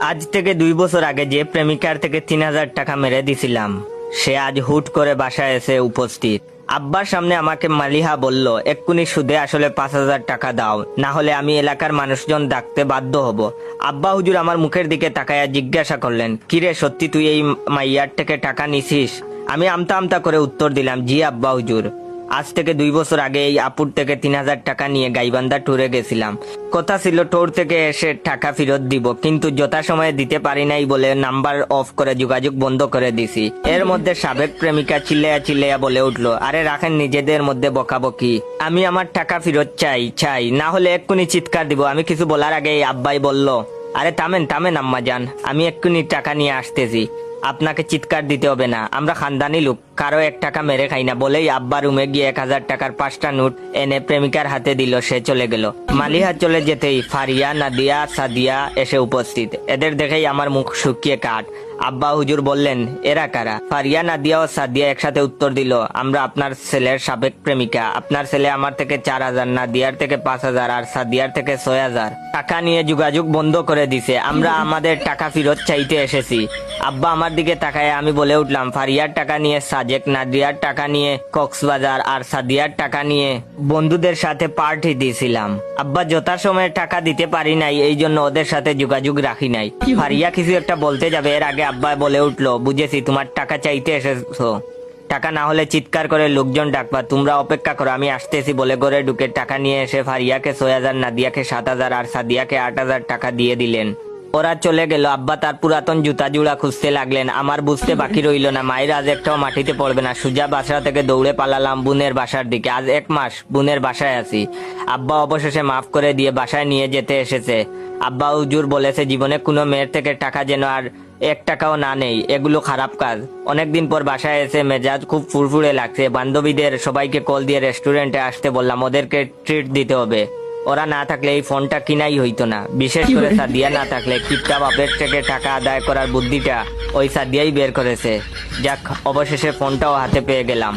আজ থেকে 2 বছর আগে যে প্রেমিকার থেকে 3,000 টাকা মেরে দিছিলাম, সে আজ হুট করে বাসায় এসে উপস্থিত। আব্বার সামনে আমাকে মালিহা বলল, এক্ষুনি সুদে আসলে 5,000 টাকা দাও, না হলে আমি এলাকার মানুষজন ডাকতে বাধ্য হব। আব্বা হুজুর আমার মুখের দিকে তাকায়া জিজ্ঞাসা করলেন, কিরে সত্যি তুই এই মাইয়ার থেকে টাকা নিছিস? আমি আমতা আমতা করে উত্তর দিলাম, জি আব্বা হুজুর। আজ থেকে 2 বছর আগে এই আপুর থেকে 3,000 টাকা নিয়ে গাইবান্ধা ট্যুরে গেছিলাম। কথা ছিল টোর থেকে এসে টাকা ফেরত দিব, কিন্তু যথাসময়ে দিতে পারি নাই বলে নাম্বার অফ করে যোগাযোগ বন্ধ করে দিছি। এর মধ্যে সাবেক প্রেমিকা চিল্লাইয়া চিল্লাইয়া বলে উঠলো, আরে রাখেন নিজেদের মধ্যে বকাবকি, আমি আমার টাকা ফেরত চাই, না হলে এক্ষুনি চিৎকার দিব। আমি কিছু বলার আগে আব্বাই বলল, আরে থামেন আম্মা জান, আমি এক্ষুনি টাকা নিয়ে আসতেছি, আপনাকে চিৎকার দিতে হবে না, আমরা খানদানি লোক, কারো 1 টাকা মেরে খাই না। বলেই আব্বা রুমে গিয়ে 1,000 টাকার 5টা নোট এনে প্রেমিকার হাতে দিল, সে চলে গেল। মালিহা চলে যেতেই ফারিয়া, নাদিয়া, সাদিয়া এসে উপস্থিত। এদের দেখেই আমার মুখ শুকিয়ে কাঠ। আব্বা হুজুর বললেন, এরা কারা? ফারিয়া, নাদিয়া ও সাদিয়া একসাথে উত্তর দিল, আমরা আপনার ছেলের সাবেক প্রেমিকা। আপনার ছেলে আমার থেকে 4,000, নাদিয়ার থেকে 5,000 আর সাদিয়ার থেকে 6,000 টাকা নিয়ে যোগাযোগ বন্ধ করে দিছে। আমরা আমাদের টাকা ফেরত চাইতে এসেছি। আব্বা আমার দিকে তাকায় আমি বলে উঠলাম, ফারিয়ার টাকা নিয়ে সাজেক, নাদিয়ার টাকা নিয়ে কক্সবাজার আর সাদিয়ার টাকা নিয়ে বন্ধুদের সাথে পার্টি দিয়েছিলাম। আব্বা যথাসময়ে টাকা দিতে পারি নাই, এই জন্য ওদের সাথে যোগাযোগ রাখি নাই। ফারিয়া কিছু একটা বলতে যাবে, এর আগে আব্বা বলে উঠলো, বুঝেছি তোমার টাকা চাইতে এসেছো, টাকা না হলে চিৎকার করে লোকজন ডাকবা, তোমরা অপেক্ষা করো, আমি আসতেছি। বলে ঘরে ঢুকে টাকা নিয়ে এসে ফারিয়াকে 6,000, নাদিয়াকে 7,000 আর সাদিয়াকে 8,000 টাকা দিয়ে দিলেন। ওরা চলে গেল। আব্বা তার পুরাতন জুতা জুড়া খুঁজতে লাগলেন। আমার বুঝতে বাকি রইল না, মায়ের আজ একটাও মাটিতে পড়বে না। সুজা বাসা থেকে দৌড়ে পালালাম বোনের বাসার দিকে। আজ 1 মাস বোনের বাসায় আছি। আব্বা অবশেষে মাফ করে দিয়ে বাসায় নিয়ে যেতে এসেছে। আব্বা হুজুর বলেছে, জীবনে কোনো মেয়ের থেকে টাকা যেন আর 1 টাকাও না নেই, এগুলো খারাপ কাজ। অনেকদিন পর বাসায় এসে মেজাজ খুব ফুরফুরে লাগছে। বান্ধবীদের সবাইকে কল দিয়ে রেস্টুরেন্টে আসতে বললাম, ওদেরকে ট্রিট দিতে হবে। ওরা না থাকলে এই ফোনটা কিনাই হইতো না। বিশেষ করে সাদিয়া না থাকলে কিপটা বাপের থেকে টাকা আদায় করার বুদ্ধিটা ওই সাদিয়াই বের করেছে। যাক, অবশেষে ফোনটাও হাতে পেয়ে গেলাম।